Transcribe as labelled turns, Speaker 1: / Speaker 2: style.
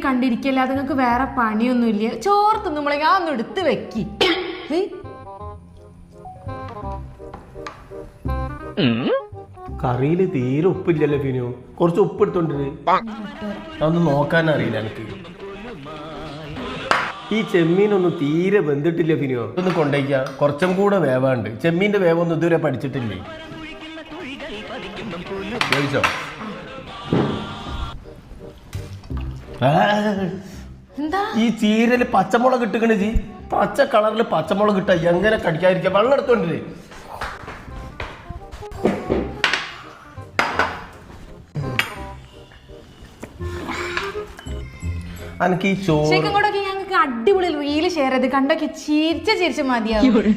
Speaker 1: കണ്ടിരിക്കല്ലാതെ നിങ്ങൾക്ക് വേറെ പണിയൊന്നുമില്ല. ചോറ് തിന്നുമ്പോളെ ഞാൻ ഒന്ന് എടുത്ത് വെക്കി.
Speaker 2: കറിയില് തീരെ ഉപ്പില്ലല്ലോ ഫിനു. കുറച്ച് ഉപ്പ് എടുത്തോണ്ടിര്. അതൊന്നും നോക്കാൻ അറിയില്ല എനിക്ക്. ഈ ചെമ്മീനൊന്നും തീരെ വെന്തിട്ടില്ല ഫിനു. ഒന്ന് കൊണ്ടേക്ക. കുറച്ചും കൂടെ വേവാണ്ട്. ചെമ്മീന്റെ വേവൊന്നും ഇതുവരെ പഠിച്ചിട്ടില്ലേ. ചോദിച്ചോ? ഈ ചീരല് പച്ചമുളക് ഇട്ടുകണ് ജി. പച്ച കളറിൽ പച്ചമുളക് ഇട്ട എങ്ങനെ കടിക്കാതിരിക്കാം? വെള്ളം എടുത്തോണ്ടിര്. എനിക്ക് ഈ ചോറ്
Speaker 1: ഞങ്ങൾക്ക് അടിപൊളി റീല് ഷെയർ ചെയ്ത് കണ്ടൊക്കെ ചിരിച്ച മതിയാവും.